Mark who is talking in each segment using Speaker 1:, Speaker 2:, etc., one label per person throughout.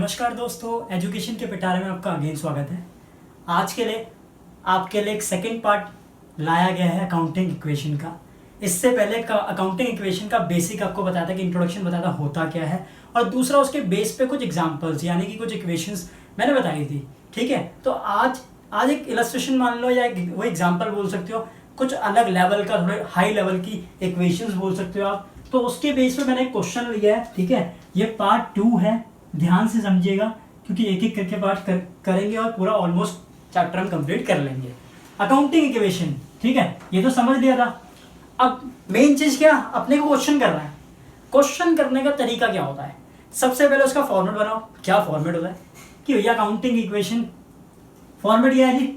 Speaker 1: नमस्कार दोस्तों, एजुकेशन के पिटारे में आपका अगेन स्वागत है। आज के लिए आपके लिए एक सेकंड पार्ट लाया गया है अकाउंटिंग इक्वेशन का। इससे पहले अकाउंटिंग इक्वेशन का बेसिक आपको बताया था कि इंट्रोडक्शन बताया था होता क्या है, और दूसरा उसके बेस पे कुछ एग्जांपल्स यानी कि कुछ इक्वेशंस मैंने बताई थी। ठीक है, तो आज एक इलस्ट्रेशन मान लो या वो एग्जाम्पल बोल सकते हो, कुछ अलग लेवल का, थोड़े हाई लेवल की इक्वेशंस बोल सकते हो आप। तो उसके बेस पे मैंने एक क्वेश्चन लिया है। ठीक है, ये पार्ट 2 है, ध्यान से समझिएगा क्योंकि एक एक करके पार्ट करेंगे और पूरा ऑलमोस्ट चैप्टर हम कंप्लीट कर लेंगे। अकाउंटिंग इक्वेशन, ठीक है, ये तो समझ लिया था। अब मेन चीज क्या, अपने को क्वेश्चन करना है। क्वेश्चन करने का तरीका क्या होता है, सबसे पहले उसका फॉर्मेट बनाओ। क्या फॉर्मेट होता है कि भैया अकाउंटिंग इक्वेशन फॉर्मेट ये है जी,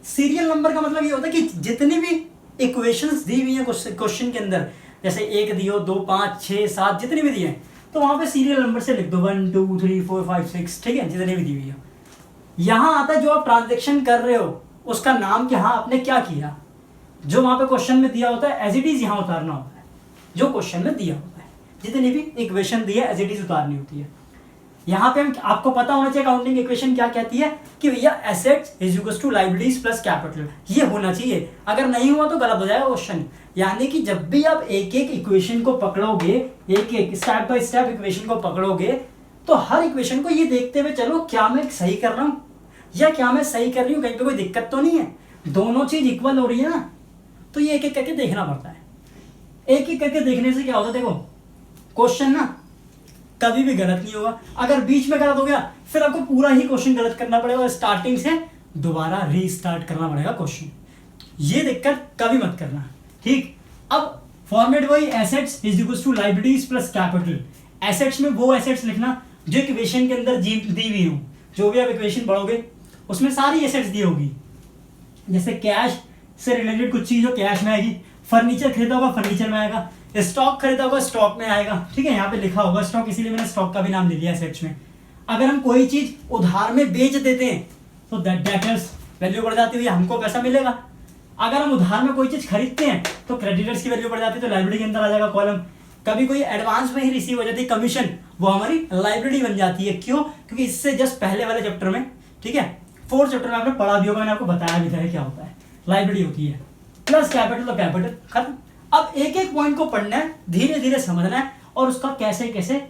Speaker 1: सीरियल नंबर का मतलब ये होता है कि जितनी भी इक्वेशंस दी हुई है क्वेश्चन के अंदर, जैसे 1 दियो, 2, 5, 6, 7 जितनी भी दी है, तो वहां पे सीरियल नंबर से लिख दो 1 2 3 4 5 6। ठीक है, जितनी भी दी हुई है। यहां आता है जो आप ट्रांजेक्शन कर रहे हो उसका नाम कि हाँ आपने क्या किया। जो वहां पे क्वेश्चन में दिया होता है एज इट इज यहाँ उतारना होता है, जो क्वेश्चन में दिया होता है। जितनी भी इक्वेशन दी है एज इट इज उतारनी होती है। यहाँ पे आपको पता होना चाहिए अकाउंटिंग इक्वेशन क्या कहती है कि भैया assets is equals to liabilities plus capital, ये होना चाहिए। अगर नहीं हुआ तो गलत हो जाएगा क्वेश्चन। यानी कि जब भी आप एक एक इक्वेशन को पकड़ोगे, एक एक स्टेप बाय स्टेप इक्वेशन को पकड़ोगे, तो हर इक्वेशन को ये देखते हुए चलो क्या मैं सही कर रहा हूँ या क्या मैं सही कर रही हूँ, कहीं पे कोई दिक्कत तो नहीं है, दोनों चीज इक्वल हो रही है ना। तो ये एक एक करके देखना पड़ता है। एक एक करके देखने से क्या होता है, देखो क्वेश्चन ना कभी भी गलत नहीं होगा। अगर बीच में गलत हो गया फिर आपको पूरा ही क्वेश्चन गलत करना पड़ेगा और स्टार्टिंग से दोबारा रीस्टार्ट करना पड़ेगा क्वेश्चन। ये दिक्कत कभी मत करना। ठीक, अब फॉर्मेट वही, assets is equals to liabilities plus capital. Assets में वो एसेट्स लिखना जो इक्वेशन के अंदर दी हुई हो। जो भी आप इक्वेशन पढ़ोगे उसमें सारी एसेट्स दी होगी। जैसे कैश से रिलेटेड कुछ चीज हो कैश में आएगी, फर्नीचर खरीदा होगा फर्नीचर में आएगा, स्टॉक खरीदा होगा स्टॉक में आएगा। ठीक है, यहाँ पे लिखा होगा स्टॉक, इसीलिए मैंने स्टॉक का भी नाम ले लिया एसेट्स में। अगर हम कोई चीज उधार में बेच देते हैं तो डेटर्स वैल्यू बढ़ जाती है, हमको पैसा मिलेगा। अगर हम उधार में कोई चीज खरीदते हैं तो क्रेडिटर्स की वैल्यू बढ़ जाती है, तो लायबिलिटी के अंदर आ जाएगा कॉलम। कभी कोई एडवांस में ही रिसीव हो जाती है कमीशन, वो हमारी लायबिलिटी बन जाती है। क्यों? क्योंकि इससे जस्ट पहले वाले चैप्टर में, ठीक है, 4th चैप्टर में आपने पढ़ा भी होगा, मैंने आपको बताया भी था क्या होता है। लायबिलिटी होती है प्लस कैपिटल, तो कैपिटल खत्म। अब एक एक पॉइंट को पढ़ना है, धीरे धीरे समझना है, और उसका कैसे कैसे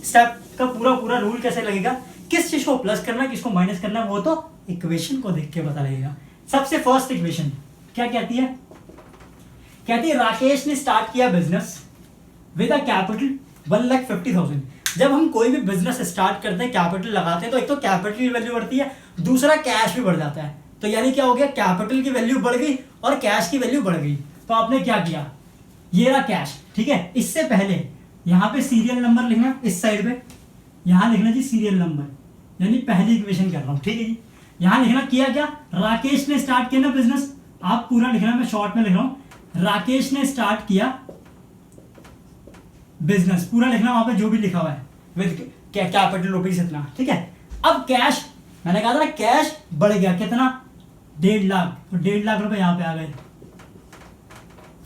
Speaker 1: स्टेप का पूरा रूल कैसे लगेगा, किस चीज को प्लस करना है किसको माइनस करना है, वो तो इक्वेशन को देख के पता लगेगा। सबसे फर्स्ट इक्वेशन क्या कहती है, कहती है राकेश ने स्टार्ट किया बिजनेस विद अ कैपिटल 1,50,000। जब हम कोई भी बिजनेस स्टार्ट करते हैं, कैपिटल लगाते हैं, तो एक तो कैपिटल की वैल्यू बढ़ती है, दूसरा कैश भी बढ़ जाता है। तो यानी क्या हो गया, कैपिटल की वैल्यू बढ़ गई और कैश की वैल्यू बढ़ गई। तो आपने क्या किया, ये रहा कैश। ठीक है, इससे पहले यहाँ पे सीरियल नंबर लिखना, इस साइड पे यहाँ लिखना जी सीरियल नंबर, यानी पहली इक्वेशन कर रहा हूँ। ठीक है जी, यहाँ लिखना किया क्या, राकेश ने स्टार्ट किया ना बिजनेस। आप पूरा लिखना, मैं शॉर्ट में लिख रहा हूँ, राकेश ने स्टार्ट किया बिजनेस, पूरा लिखना वहां पे जो भी लिखा हुआ है विद कैपिटल रुपीज इतना। ठीक है, अब कैश, मैंने कहा था ना कैश बढ़ गया कितना, 1.5 लाख, तो 1.5 लाख रुपए यहाँ पे आ गए।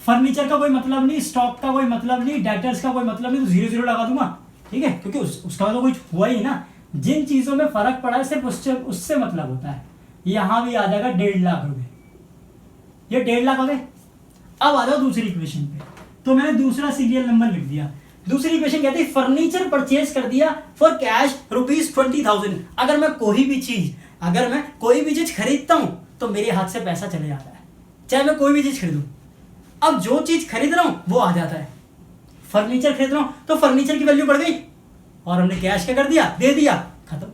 Speaker 1: फर्नीचर का कोई मतलब नहीं, स्टॉक का कोई मतलब नहीं, डेटर्स का कोई मतलब नहीं, तो 0 लगा दूंगा। ठीक है, क्योंकि उसका तो कुछ हुआ ही ना। जिन चीजों में फर्क पड़ा है सिर्फ उससे मतलब होता है। यहां भी आ जाएगा 1.5 लाख रुपए, ये 1.5 लाख हो गए। अब आ जाओ दूसरी इक्वेशन पे, तो मैंने दूसरा सीरियल नंबर लिख दिया। दूसरी इक्वेशन कहती है फर्नीचर परचेज कर दिया फॉर कैश ₹20,000। अगर मैं कोई भी चीज खरीदता हूं तो मेरे हाथ से पैसा चले जाता है, चाहे मैं कोई भी चीज खरीदूं। अब जो चीज खरीद रहा हूं वो आ जाता है। फर्नीचर खरीद रहा हूं तो फर्नीचर की वैल्यू बढ़ गई और हमने कैश क्या कर दिया, दे दिया, खत्म।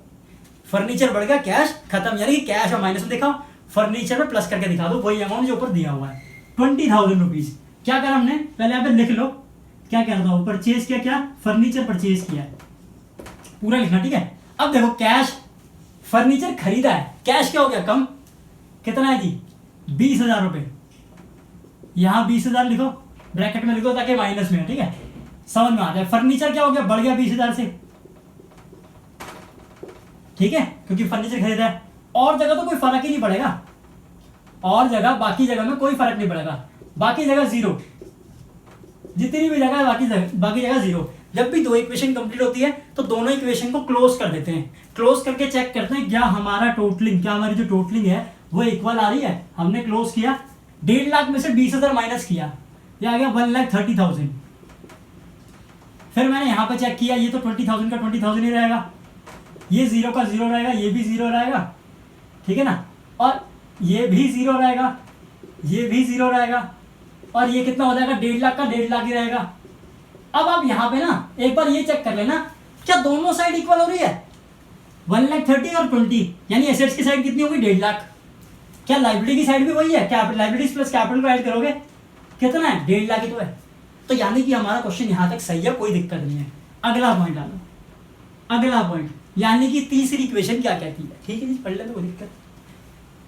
Speaker 1: फर्नीचर बढ़ गया, कैश खत्म। यानी कि कैश और माइनस में दिखाओ, फर्नीचर में प्लस करके दिखा दो, वही अमाउंट जो ऊपर दिया हुआ है 20,000 रुपीज। क्या करा हमने, पहले यहाँ पे लिख लो क्या कह रहा हूं, परचेज किया, क्या फर्नीचर परचेज किया है, पूरा लिखना। ठीक है, अब देखो कैश, फर्नीचर खरीदा है, कैश क्या हो गया कम, कितना है जी 20,000 रुपए। यहां 20,000 लिखो, ब्रैकेट में लिखो ताकि माइनस में है। ठीक है, समझ में आ जाए। फर्नीचर क्या हो गया, बढ़ गया 20,000 से। ठीक है, क्योंकि फर्नीचर खरीदा है। और जगह तो कोई फर्क ही नहीं पड़ेगा, और जगह बाकी जगह में कोई फर्क नहीं पड़ेगा, बाकी जगह 0, जितनी भी जगह है बाकी जगह 0। जब भी दो इक्वेशन कंप्लीट होती है तो दोनों इक्वेशन को क्लोज कर देते हैं, क्लोज करके चेक करते हैं क्या हमारा टोटलिंग, क्या हमारी जो टोटलिंग है वो इक्वल आ रही है। हमने क्लोज किया, 1.5 लाख में से 20,000 माइनस किया, ये आ गया 1,30,000। फिर मैंने यहाँ पे चेक किया, ये तो 20,000 का 20,000 ही रहेगा, ये 0 का 0 रहेगा, ये भी 0 रहेगा, ठीक है ना, और ये भी 0 रहेगा, ये भी 0 रहेगा, और ये कितना हो जाएगा 1.5 लाख का 1.5 लाख ही रहेगा। अब आप यहाँ पे ना एक बार ये चेक कर लेना क्या दोनों साइड इक्वल हो रही है, 1,30,000 और 20, यानी एसेट्स की साइड कितनी होगी 1.5 लाख। क्या लाइबिलिटी की साइड भी वही है, कैपिटल लाइबिलिटीज प्लस कैपिटल को ऐड करोगे कितना है 1.5 लाख ही तो है। तो यानी कि हमारा क्वेश्चन यहाँ तक सही है, कोई दिक्कत नहीं है। अगला पॉइंट डालो, अगला पॉइंट, यानी कि तीसरी इक्वेशन क्या कहती है, ठीक है जी पढ़ ले तो कोई दिक्कत।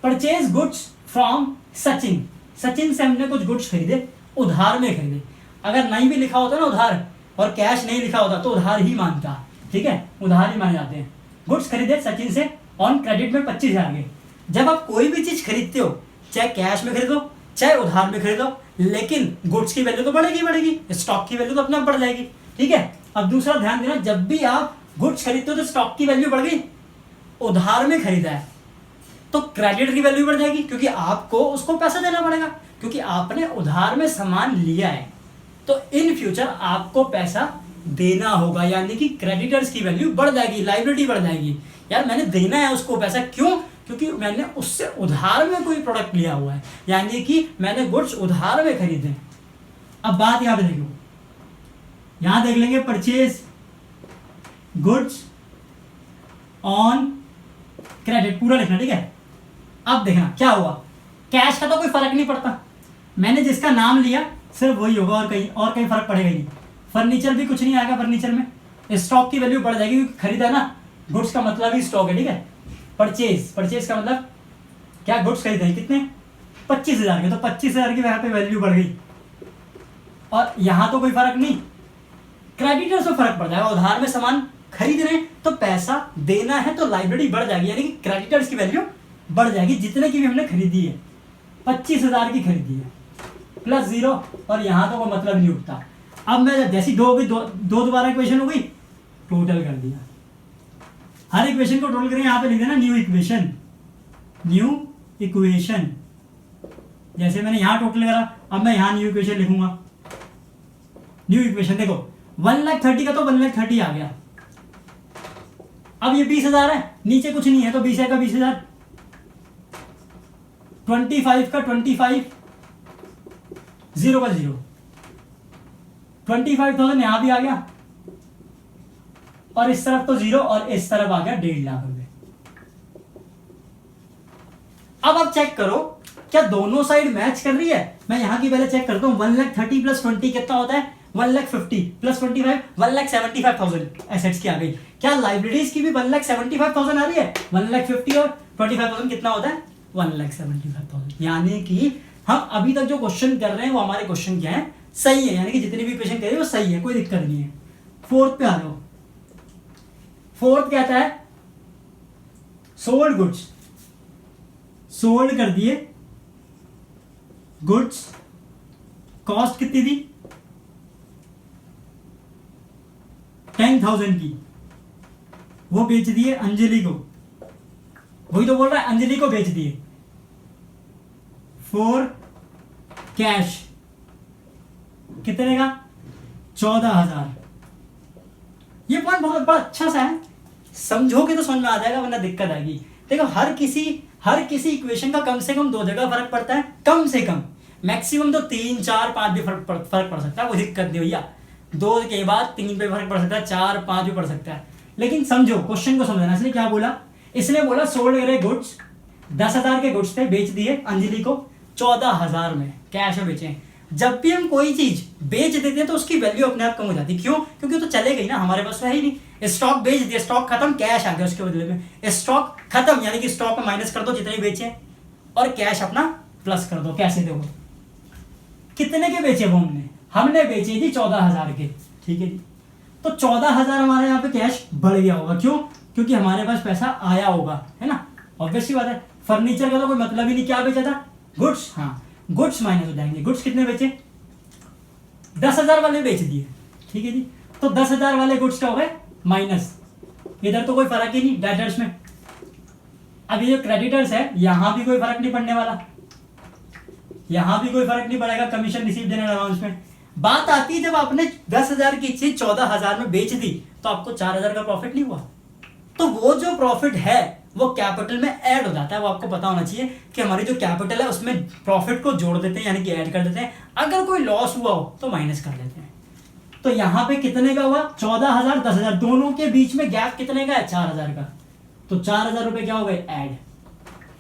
Speaker 1: Purchase goods from Sachin, Sachin से हमने कुछ गुड्स खरीदे, उधार में खरीदे। अगर नहीं भी लिखा होता ना उधार और कैश नहीं लिखा होता तो उधार ही मानता, ठीक है, उधार ही माने जाते हैं। गुड्स खरीदे सचिन से ऑन क्रेडिट में 25,000 के। जब आप कोई भी चीज खरीदते हो, चाहे कैश में खरीदो चाहे उधार में खरीदो, लेकिन गुड्स की वैल्यू तो बढ़ेगी, स्टॉक की वैल्यू तो अपने आप बढ़ जाएगी, ठीक है। अब दूसरा ध्यान देना, जब भी आप गुड्स खरीदते हो तो स्टॉक की वैल्यू बढ़ गई, उधार में खरीदा है तो क्रेडिट की वैल्यू बढ़ जाएगी, क्योंकि आपको उसको पैसा देना पड़ेगा, क्योंकि आपने उधार में सामान लिया है तो इन फ्यूचर आपको पैसा देना होगा, यानी कि क्रेडिटर्स की वैल्यू बढ़ जाएगी, लायबिलिटी बढ़ जाएगी। यार मैंने देना है उसको पैसा, क्यों, क्योंकि मैंने उससे उधार में कोई प्रोडक्ट लिया हुआ है, यानी कि मैंने गुड्स उधार में खरीदे। अब बात यहां पे देखो, यहां देख लेंगे परचेज गुड्स ऑन क्रेडिट, पूरा लिखना, ठीक है। अब देखना क्या हुआ, कैश का तो कोई फर्क नहीं पड़ता, मैंने जिसका नाम लिया सिर्फ वही होगा, और कहीं फर्क पड़ेगा ही नहीं। फर्नीचर भी कुछ नहीं आएगा, फर्नीचर में स्टॉक की वैल्यू बढ़ जाएगी, क्योंकि खरीदा ना, गुड्स का मतलब ही स्टॉक है, ठीक है। परचेज का मतलब क्या, गुड्स खरीदे कितने 25,000 के, तो 25,000 की यहाँ पे वैल्यू बढ़ गई, और यहाँ तो कोई फर्क नहीं, क्रेडिटर से फर्क पड़ जाएगा, उधार में सामान खरीद रहे हैं तो पैसा देना है तो लाइबिलिटी बढ़ जाएगी, यानी कि क्रेडिटर्स की वैल्यू बढ़ जाएगी, जितने की भी हमने खरीदी है, 25,000 की खरीदी है प्लस 0, और यहाँ तो कोई मतलब नहीं उठता। अब मैं जैसी दो दोबारा इक्वेशन हो गई, टोटल कर दिया, हर इक्वेशन को टोटल करें, यहाँ पे लिख देना न्यू इक्वेशन, जैसे मैंने यहाँ टोटल करा, अब मैं यहाँ न्यू इक्वेशन लिखूंगा। न्यू इक्वेशन देखो 1,30,000 का तो 1,30,000 आ गया, अब ये 20,000 है, नीचे कुछ नहीं है तो 20 का 20,000, 25 का 25, 0 का 0, 25,000 यहां भी आ गया, और इस तरफ तो 0 और इस तरफ आ गया 1.5 लाख रुपए। अब आप चेक करो क्या दोनों साइड मैच कर रही है। मैं यहां की पहले चेक करता हूं, 1,30,000 प्लस 20 कितना होता है 1,50,000 प्लस 25 1,75,000 एसेट्स की आ गई। क्या लाइब्रेरीज की भी 1,75,000 आ रही है, 1,50,000 और 25,000 कितना होता है 1,75,000। यानी कि हम अभी तक जो क्वेश्चन कर रहे हैं वो हमारे क्वेश्चन क्या है, सही है, यानी कि जितने भी क्वेश्चन कर रहे हैं वो सही है, कोई दिक्कत नहीं है। फोर्थ पे आ जाओ, फोर्थ कहता है सोल्ड गुड्स, सोल्ड कर दिए गुड्स, कॉस्ट कितनी थी 10,000 की, वो बेच दिए अंजलि को, वही तो बोल रहा है अंजलि को बेच दिए फॉर कैश, कितने का 14,000। ये पॉइंट बहुत बड़ा अच्छा सा है, समझोगे तो समझ में आ जाएगा, वरना दिक्कत आएगी। देखो हर किसी इक्वेशन का कम से कम 2 जगह फर्क पड़ता है, कम से कम, मैक्सिमम तो 3, 4, 5 भी फर्क पड़ सकता है, कोई दिक्कत नहीं भैया, 2 के बाद 3 पे फर्क पड़ सकता है, 4, 5 भी पड़ सकता है, लेकिन समझो क्वेश्चन को समझना। इसने क्या बोला, इसने बोला सोल्ड करे गुड्स, 10,000 के गुड्स थे, बेच दिए अंजलि को 14,000 में, कैश में बेचे। जब भी हम कोई चीज बेच देते हैं तो उसकी वैल्यू अपने आप कम हो जाती है, क्यों, क्योंकि तो चले गई ना, हमारे पास है ही नहीं। स्टॉक बेच दिया, स्टॉक खत्म, कैश आ गया उसके बदले में, स्टॉक खत्म, यानी कि स्टॉक में माइनस कर दो जितने बेचे और कैश अपना प्लस कर दो। कैसे देखो कितने के बेचे वो, हमने बेचे थी 14,000 के, ठीक है जी। तो 14,000 हमारे यहाँ पे कैश बढ़ गया होगा, क्यों, क्योंकि हमारे पास पैसा आया होगा, है ना, ऑब्वियसली बात है। फर्नीचर का तो कोई मतलब ही नहीं, क्या बेचा था गुड्स, हाँ गुड्स माइनस हो जाएंगे, गुड्स कितने बेचे 10,000 वाले बेच दिए, ठीक है जी। तो 10,000 वाले गुड्स क्या हो गए माइनस, इधर तो कोई फर्क ही नहीं डेटर्स में। अब ये जो क्रेडिटर्स है यहां भी कोई फर्क नहीं पड़ने वाला, यहां भी कोई फर्क नहीं पड़ेगा कमीशन रिसीव देने एडवांस में। बात आती है जब आपने 10,000 की चीज 14,000 में बेच दी तो आपको 4,000 का प्रॉफिट नहीं हुआ, तो वो जो प्रॉफिट है वो कैपिटल में ऐड हो जाता है। वो आपको पता होना चाहिए कि हमारी जो कैपिटल है उसमें प्रॉफिट को जोड़ देते हैं, यानी कि ऐड कर देते हैं। अगर कोई लॉस हुआ हो तो माइनस कर लेते हैं। तो यहां पे कितने का हुआ 14,000 10,000, दोनों के बीच में गैप कितने का है 4,000 का, तो 4,000 रुपए क्या हो गए ऐड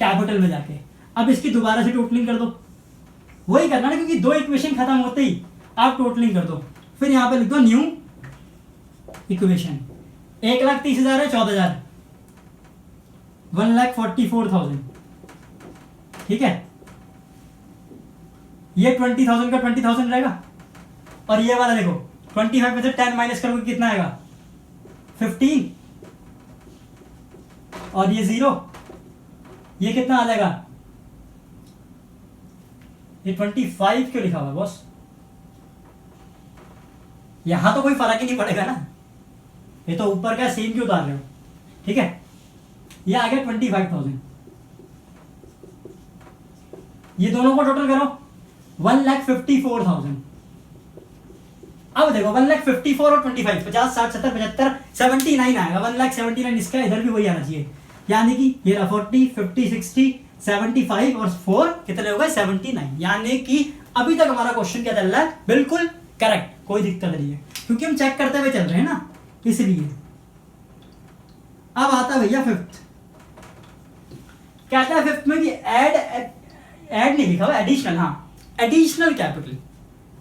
Speaker 1: कैपिटल में जाके। अब इसकी दोबारा से टोटलिंग कर दो, वही करना ना, क्योंकि दो इक्वेशन खत्म होते ही आप टोटलिंग कर दो। फिर यहां पे लिख दो न्यू इक्वेशन, 1,30,000 है 14,000, 1,44,000, ठीक है। ये 20,000 का 20,000 रहेगा, और ये वाला देखो 25 में से 10 माइनस करोगे कितना आएगा 15, और ये 0, ये कितना आ जाएगा, ये 25 क्यों लिखा हुआ है बॉस, यहां तो कोई फर्क ही नहीं पड़ेगा ना, ये तो ऊपर का सेम क्यों उतार रहे हो, ठीक है। ये आ गया 25,000, ये दोनों को टोटल करो 1,54,000। अब देखो 1,54,000 और 25, 50 60 70 75 79 आएगा, 1,79,000 इसका इधर भी वही आना चाहिए, यानी कि ये रहा 40 50 60 75 और 4 कितने हो गए 79, यानी कि अभी तक हमारा क्वेश्चन क्या चल रहा है बिल्कुल करेक्ट, कोई दिक्कत नहीं है, क्योंकि हम चेक करते हुए चल रहे हैं ना इसलिए। अब आता है भैया फिफ्थ, कहता है फिफ्थ में कि ऐड नहीं लिखा हुआ एडिशनल, हाँ एडिशनल कैपिटल,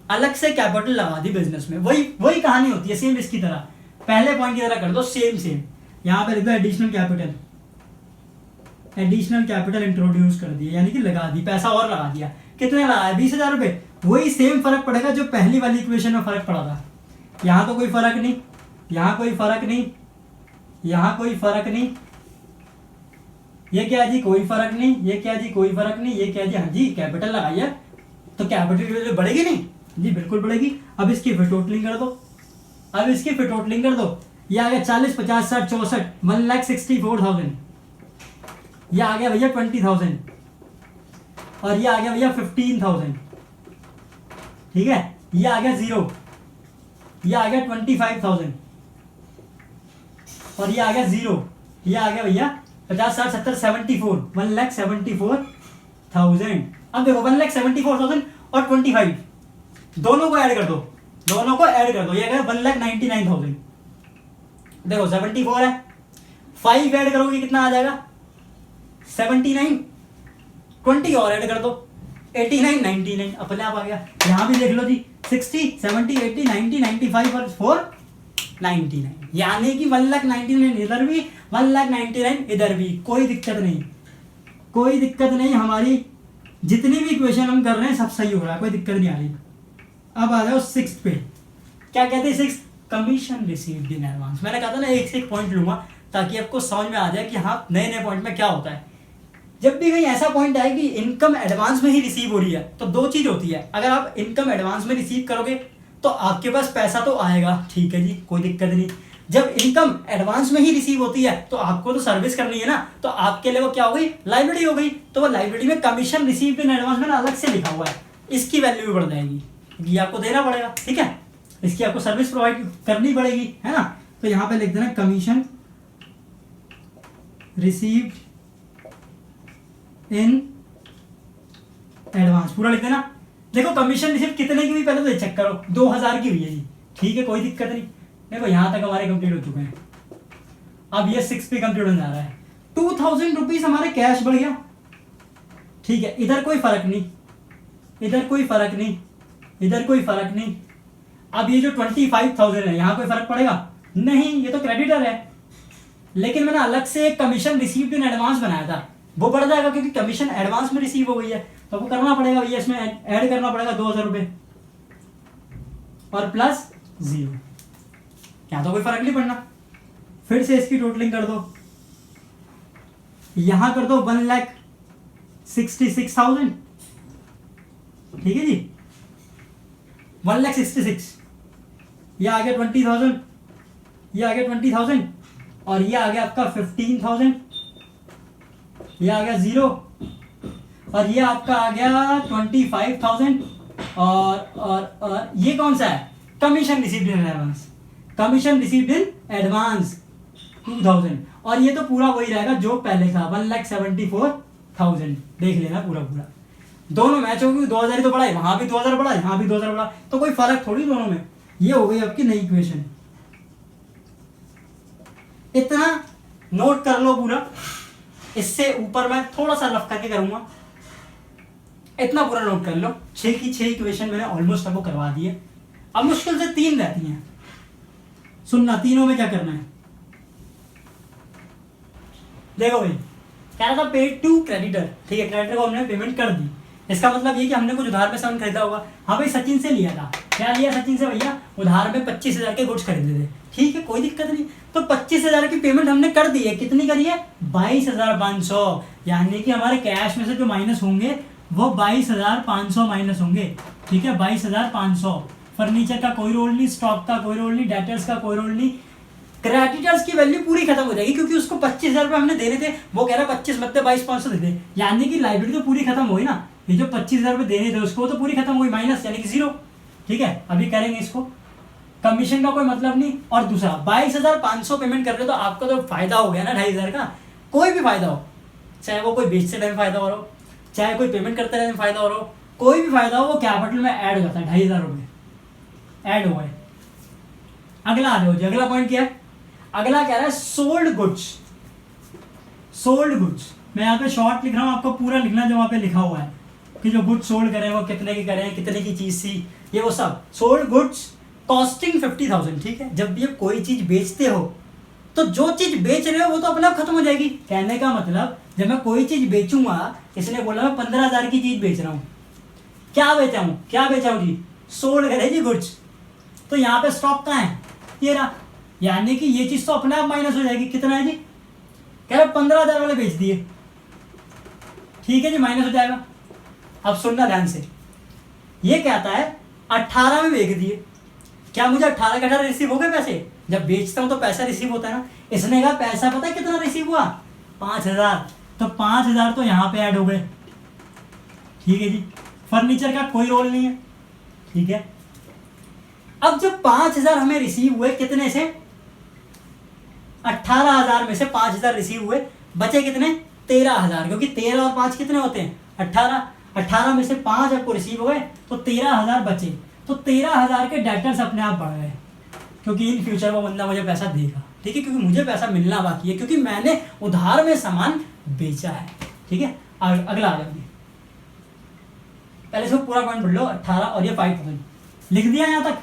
Speaker 1: अलग से कैपिटल लगा दी बिजनेस में, वही कहानी होती है सेम इसकी तरह, पहले पॉइंट की तरह कर दो सेम। यहां पे लिख दो एडिशनल कैपिटल इंट्रोड्यूस कर दिया, यानी कि लगा दी, पैसा और लगा दिया, कितने लगा 20,000 रुपए, वही सेम फर्क पड़ेगा जो पहली वाली इक्वेशन में फर्क पड़ा था। यहां तो कोई फर्क नहीं, यहां कोई फर्क नहीं, यहां कोई फर्क नहीं, ये क्या जी कोई फर्क नहीं, ये क्या जी कोई फर्क नहीं, ये क्या जी हाँ जी कैपिटल लगाइए, तो कैपिटल की वैल्यू बढ़ेगी नहीं जी, बिल्कुल बढ़ेगी। अब इसकी फिर टोटलिंग कर दो, ये आ गया 40 50 60 64 1,64,000, ये आ गया भैया 20,000, और ये आ गया भैया 15,000, ठीक है। ये आ गया 0, ये आ गया 25,000, और ये आ गया 0, ये आ गया भैया 50 60 70 74 1,74,000। अब देखो 1,74,000 और 25 दोनों को ऐड कर दो, ये आ गया 1,99,000। देखो 74 है, 5 ऐड करोगे कितना आ जाएगा 79, 20 और ऐड कर दो 89 99, अपने आप आ गया। यहां भी देख लो जी 60 70 80 90 95 और 4 99, यानी कि 1,99,000 इधर भी 1,99,000 इधर भी, कोई दिक्कत नहीं, हमारी जितनी भी इक्वेशन हम कर रहे हैं सब सही हो रहा है, कोई दिक्कत नहीं आ रही। अब आ जाओ 6 पे, क्या कहते हैं 6 कमीशन रिसीव्ड इन एडवांस। मैंने कहा था ना एक से एक पॉइंट लूंगा ताकि आपको समझ में आ जाए कि हाँ नए पॉइंट में क्या होता है। जब भी कहीं ऐसा पॉइंट आए कि इनकम एडवांस में ही रिसीव हो रही है तो दो चीज होती है, अगर आप इनकम एडवांस में रिसीव करोगे तो आपके पास पैसा तो आएगा, ठीक है जी कोई दिक्कत नहीं। जब इनकम एडवांस में ही रिसीव होती है तो आपको तो सर्विस करनी है ना, तो आपके लिए वो क्या हो गई लाइबिलिटी हो गई, तो वो लाइबिलिटी में कमीशन रिसीव्ड इन एडवांस में अलग से लिखा हुआ है, इसकी वैल्यू भी बढ़ जाएगी, ये आपको देना पड़ेगा, ठीक है, इसकी आपको सर्विस प्रोवाइड करनी पड़ेगी, है ना। तो यहां पे लिख देना कमीशन रिसीव्ड इन एडवांस, पूरा लिख देना। देखो कमीशन रिसीव कितने की हुई पहले तो चेक करो, 2,000 की हुई है जी, ठीक है कोई दिक्कत नहीं। देखो यहां तक हमारे कंप्लीट हो चुके हैं, अब ये 6 पे कंप्लीट होने जा रहा है। 2,000 रुपीज हमारे कैश बढ़ गया, ठीक है, इधर कोई फर्क नहीं, अब ये जो 25,000 है यहां कोई फर्क पड़ेगा नहीं, ये तो क्रेडिटर है, लेकिन मैंने अलग से एक कमीशन रिसीव्ड इन एडवांस बनाया था, वो बढ़ जाएगा क्योंकि कमीशन एडवांस में रिसीव हो गई है, तो वो करना पड़ेगा, ये इसमें ऐड करना पड़ेगा 2,000 रुपए और प्लस 0, यहां तो कोई फर्क नहीं पड़ना। फिर से इसकी टोटलिंग कर दो, यहां कर दो 1,66,000, ठीक है जी 1,66,000, ये आ गया 20,000, ये आ गया 20,000, और ये आ गया आपका 15,000, ये आ गया 0, और ये आपका आ गया 25,000, और ये कौन सा है, commission received in advance, commission received in advance 2,000, और ये तो पूरा वही रहेगा जो पहले था 1,74,000। देख लेना पूरा पूरा, दोनों मैच होगी, 2,000 ही तो बढ़ा है, वहां भी 2,000 बढ़ा, यहाँ भी 2,000 बढ़ा, तो कोई फर्क थोड़ी दोनों में। ये हो गई आपकी नई इक्वेशन। इतना नोट कर लो पूरा, इससे ऊपर मैं थोड़ा सा रफ करके करूंगा, इतना पूरा नोट कर लो। 6 की 6 इक्वेशन मैंने ऑलमोस्ट आपको करवा दी है, अब मुश्किल से 3 रहती हैं। सुनना, तीनों में क्या करना है, देखो भाई, कह रहा था पेड टू क्रेडिटर, ठीक है, क्रेडिटर को हमने पेमेंट कर दी, इसका मतलब ये कि हमने कुछ उधार पे सामान खरीदा होगा। हाँ भाई, सचिन से लिया था, क्या लिया सचिन से भैया, उधार में 25,000 के गुड्स खरीदे थे, ठीक है, कोई दिक्कत नहीं। तो 25,000 की पेमेंट हमने कर दी है, कितनी करी है, 22,500, यानी कि हमारे कैश में से जो माइनस होंगे वो 22,500 माइनस होंगे, ठीक है, 22,500। फर्नीचर का कोई रोल नहीं, स्टॉक का कोई रोल नहीं, डेटर्स का कोई रोल नहीं, क्रेडिटर्स की वैल्यू पूरी खत्म हो जाएगी, क्योंकि उसको 25,000 रुपये हमने देने थे, वो कह रहा 25 मत 22,500 दे दे, यानी कि लाइबिलिटी तो पूरी खत्म हुई ना, ये जो 25,000 रुपये देने थे उसको तो पूरी खत्म हुई, माइनस यानी कि 0, ठीक है। अभी करेंगे इसको, कमीशन का कोई मतलब नहीं, और दूसरा 22,500 पेमेंट कर रहे हो तो आपका तो फायदा हो गया ना 2,500 का, कोई भी फायदा हो, चाहे वो कोई बेचते टाइम फायदा हो रहा हो, चाहे कोई पेमेंट करते टाइम फायदा हो रहा हो, कोई भी फायदा हो वो कैपिटल में ऐड हो जाता है, 2,500 रुपये ऐड हो गए। अगला आ जाओ जी, अगला पॉइंट क्या है, अगला कह रहा है सोल्ड गुड्स, सोल्ड गुड्स, मैं यहाँ पे शॉर्ट लिख रहा हूँ, आपको पूरा लिखना जो वहाँ पे लिखा हुआ है कि जो गुड्स सोल्ड करें वो कितने की करें, कितने की चीज थी, ये वो सब। सोल्ड गुड्स कॉस्टिंग 50,000, ठीक है, जब भी कोई चीज बेचते हो तो जो चीज बेच रहे हो वो तो अपने आप खत्म हो जाएगी। कहने का मतलब, जब मैं कोई चीज बेचूंगा, इसने बोला मैं 15,000 की चीज बेच रहा हूँ, क्या बेचा हूँ, क्या बेचा हूँ जी, सोल्ड करे जी गुड्स, तो यहाँ पे स्टॉक कहाँ है, ये रहा, यानी कि ये चीज तो अपने आप माइनस हो जाएगी। कितना है जी, कह रहे 15,000 वाले बेच दिए, ठीक है जी, माइनस हो जाएगा। अब सुनना ध्यान से, ये कहता है 18 में बेच दिए, क्या मुझे 18 के 18 रिसीव हो गए पैसे, जब बेचता हूं तो पैसा रिसीव होता है ना, इसने कहा पैसा पता है कितना रिसीव हुआ, 5,000, तो 5,000 तो यहाँ पे ऐड हो गए, ठीक है जी। फर्नीचर का कोई रोल नहीं है, ठीक है। अब जब 5,000 हमें रिसीव हुए, कितने से, 18,000 में से 5,000 रिसीव हुए, बचे कितने, 13,000, क्योंकि 13 और 5 कितने होते हैं, 18, 18 में से 5 आपको रिसीव हो गए तो 13,000 बचे, तो 13,000 के डेटर्स अपने आप बढ़ गए, क्योंकि इन फ्यूचर वो बंदा मुझे पैसा देगा, ठीक है, क्योंकि मुझे पैसा मिलना बाकी है, क्योंकि मैंने उधार में सामान बेचा है, ठीक है। अगला आ जाएंगे, पहले इसको पूरा पॉइंट पढ़ लो, 18 और ये 5,000 लिख दिया यहाँ तक।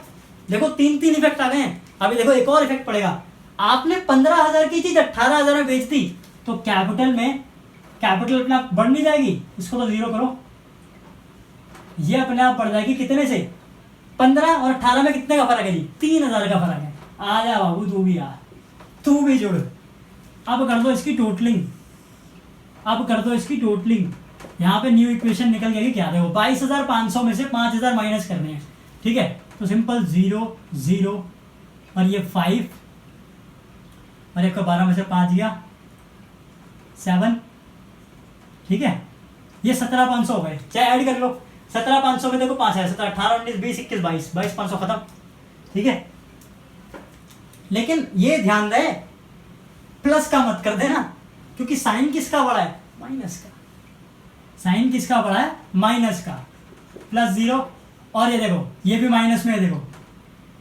Speaker 1: देखो 3 इफेक्ट आ गए हैं, अभी देखो एक और इफेक्ट पड़ेगा। आपने 15,000 की चीज 18,000 में बेच दी, तो कैपिटल अपने आप बढ़ नहीं जाएगी, इसको तो 0 करो, ये अपने आप बढ़ जाएगी, कितने से, 15 और 18 में कितने का फर्क है जी, 3,000 का फर्क है। आ जा बाबू, तू भी आ, तू भी जुड़। अब कर दो इसकी टोटलिंग, अब कर दो इसकी टोटलिंग, यहाँ पे न्यू इक्वेशन निकल गई क्या, देखो 22,500 में से 5,000 माइनस करने हैं, ठीक है, तो सिंपल 0 0 और ये 5 और एक 12 में से 5 गया 7, ठीक है, ये 17,500 हो गए, चाहे ऐड कर लो, 17,500 में देखो 5 है, 17 18 19 20 21 22 22,500 खत्म, ठीक है। लेकिन ये ध्यान रहे, प्लस का मत कर देना, क्योंकि साइन किसका बड़ा है, माइनस का, साइन किसका बड़ा है, माइनस का, प्लस 0, और ये देखो ये भी माइनस में है, देखो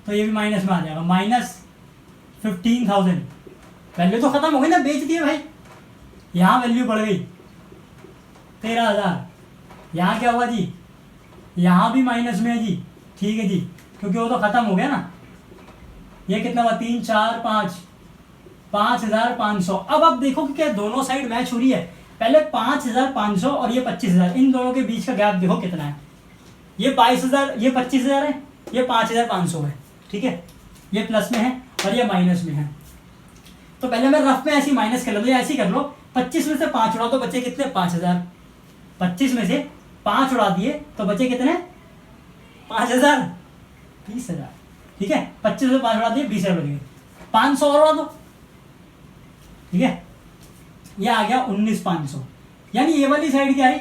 Speaker 1: तो ये भी माइनस में आ जाएगा, माइनस 15,000, वैल्यू तो खत्म हो गई ना, बेच दिए भाई, यहाँ वैल्यू बढ़ गई 13,000, यहाँ क्या हुआ जी, यहाँ भी माइनस में है जी, ठीक है जी, क्योंकि वो तो खत्म हो गया ना। ये कितना हुआ, 3 4 5 5,500। अब आप देखो कि क्या दोनों साइड मैच हो रही है, पहले 5,500 और ये 25,000, इन दोनों के बीच का गैप देखो कितना है, ये 22,000, ये 25,000 है, ये 5,500 है, ठीक है, ये प्लस में है और ये माइनस में है। तो पहले मैं रफ में ऐसी माइनस कर लो, तो ऐसे ही कर लो, 25 में से 5 उड़ा तो बचे कितने, 5,000, 25 में से 5 उड़ा दिए तो बचे कितने, 5,000, 30,000, ठीक है, 25 से 5 उड़ा दिए 20 बच गए, 500 और उड़ा दो, ठीक है, ये आ गया 19,500। यानी ये वाली साइड क्या आई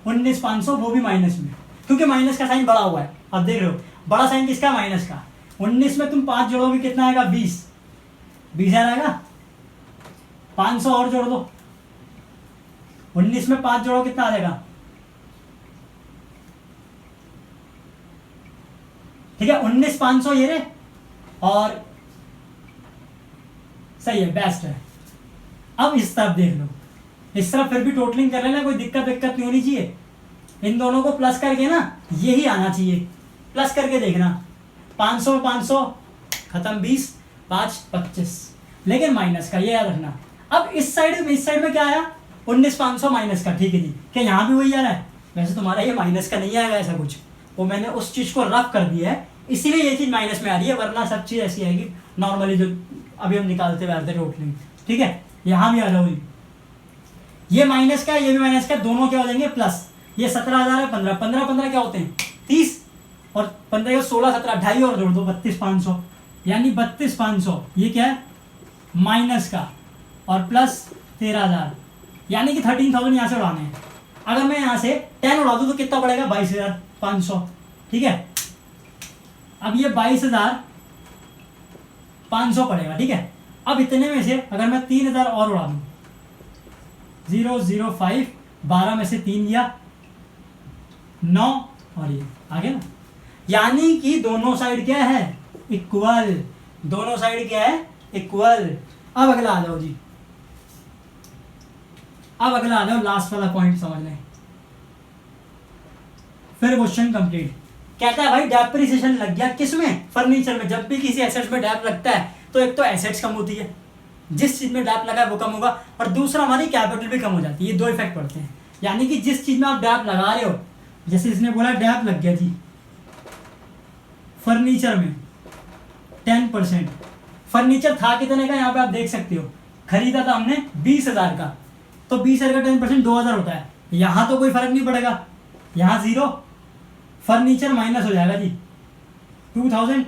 Speaker 1: 19,500, वो भी माइनस में, क्योंकि माइनस का साइन बड़ा हुआ है। अब देख रहे हो बड़ा साइन किसका, माइनस का। 19 में तुम 5 जोड़ोगे कितना आएगा, 20 आएगा, 500 और जोड़ दो, 19 में 5 जोड़ो कितना आ जाएगा, ठीक है, 19,500 ये रे, और सही है, बेस्ट है। अब इस तरफ देख लो, इस तरफ फिर भी टोटलिंग कर लेना, कोई दिक्कत नहीं होनी चाहिए। इन दोनों को प्लस करके ना यही आना चाहिए, प्लस करके देखना, 500 500 खत्म, 20 5 25, लेकिन माइनस का, ये याद रखना। अब इस साइड में क्या आया, 19,500 माइनस का, ठीक है जी, क्या यहाँ भी वही आ रहा है। वैसे तुम्हारा ये माइनस का नहीं आएगा ऐसा कुछ, वो मैंने उस चीज को रफ कर दिया है, इसीलिए ये चीज माइनस में आ रही है, वरना सब चीज ऐसी आएगी नॉर्मली जो अभी हम निकालते हुए आते टोटलिंग, ठीक है। यहाँ भी आ जाओ, ये माइनस का, ये भी माइनस का, दोनों क्या हो जाएंगे प्लस। ये 17,000 है, 15 क्या होते हैं 30, और 15 16 17 2.5 और जोड़ दो 32,500, यानी 32,500 ये क्या है माइनस का, और प्लस 13,000, यानी कि 13,000 यहाँ से उड़ाने हैं। अगर मैं यहाँ से 10 उड़ा दूँ तो कितना पड़ेगा, 22,500, ठीक है। अब ये 22,500 पड़ेगा, ठीक है। अब इतने में से अगर मैं 3,000 और उड़ा दूँ, 0 0 5, 12 में से 3 दिया 9, और ये आगे ना, यानी कि दोनों साइड क्या है इक्वल, दोनों साइड क्या है इक्वल। अब अगला आ जाओ जी, अब अगला आ जाओ, लास्ट वाला पॉइंट समझ लें, फिर क्वेश्चन कंप्लीट। कहता है भाई डेप्रिसिएशन लग गया किसमें, फर्नीचर में। जब भी किसी एसेट्स में डेप लगता है तो एक तो एसेट्स कम होती है, जिस चीज में डेप लगा है वो कम होगा, और दूसरा हमारी कैपिटल भी कम हो जाती है। ये दो इफेक्ट पड़ते हैं, यानी कि जिस चीज में आप डेप लगा रहे हो, जैसे इसने बोला डेप लग गया जी फर्नीचर में 10%। फर्नीचर था कितने का, यहाँ पे आप देख सकते हो, खरीदा था हमने 20,000 का, तो 20,000 का 10% 2,000 होता है। यहाँ तो कोई फर्क नहीं पड़ेगा, यहाँ 0, फर्नीचर माइनस हो जाएगा जी 2,000,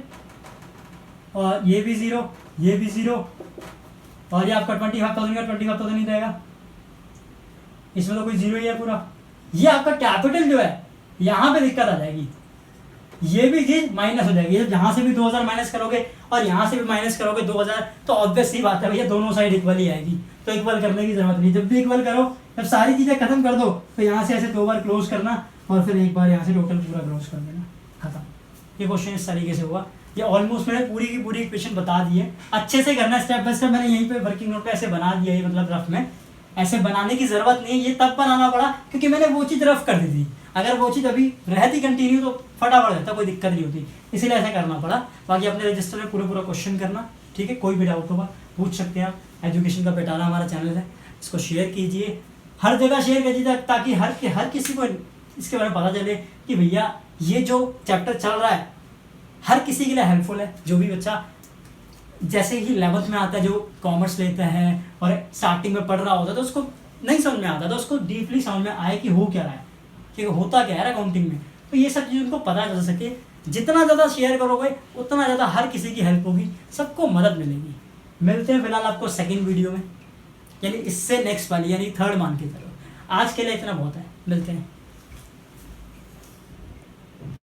Speaker 1: और ये भी 0, ये भी 0, और ये आपका 25,000 का 25,000 ही रहेगा, इसमें तो कोई 0 ही है पूरा। ये आपका कैपिटल जो है यहाँ पे दिक्कत आ जाएगी, ये भी चीज माइनस हो जाएगी। जहां से भी 2,000 माइनस करोगे और यहाँ से भी माइनस करोगे 2,000, तो ऑब्वियस सी बात है भैया दोनों साइड इक्वल ही आएगी, तो इक्वल करने की जरूरत नहीं। जब भी इक्वल करो, जब सारी चीजें खत्म कर दो, तो यहाँ से ऐसे 2 बार क्लोज करना, और फिर एक बार यहाँ से टोटल पूरा क्लोज कर देना, खत्म। ये क्वेश्चन इस तरीके से होगा। ये ऑलमोस्ट मैंने पूरी की पूरी इक्वेशन बता दी है, अच्छे से करना स्टेप बाय स्टेप। मैंने यहीं पे वर्किंग नोट पे ऐसे बना दिया, ये मतलब रफ में ऐसे बनाने की जरूरत नहीं है, ये तब बनाना पड़ा क्योंकि मैंने वो चीज़ रफ कर दी थी। अगर वो चीज़ अभी रहती कंटिन्यू तो फटाफट रहता, कोई दिक्कत नहीं होती, इसीलिए ऐसा करना पड़ा। बाकी अपने रजिस्टर में पूरा क्वेश्चन करना, ठीक है। कोई भी डाउट होगा पूछ सकते हैं आप। एजुकेशन का पिटारा हमारा चैनल है, इसको शेयर कीजिए, हर जगह शेयर कीजिए, ताकि हर किसी को इसके बारे में पता चले कि भैया ये जो चैप्टर चल रहा है हर किसी के लिए हेल्पफुल है। जो भी बच्चा जैसे ही 11th में आता है, जो कॉमर्स लेता है और स्टार्टिंग में पढ़ रहा होता है, तो उसको नहीं समझ में आता, तो उसको डीपली समझ में आए कि हो क्या रहा है, कि होता क्या है अकाउंटिंग में। तो ये सब चीज़ उनको पता चल सके। जितना ज़्यादा शेयर करोगे उतना ज़्यादा हर किसी की हेल्प होगी, सबको मदद मिलेगी। मिलते हैं फिलहाल आपको सेकेंड वीडियो में, यानी इससे नेक्स्ट वाली, यानी थर्ड मान के चलो। आज के लिए इतना बहुत है, मिलते हैं।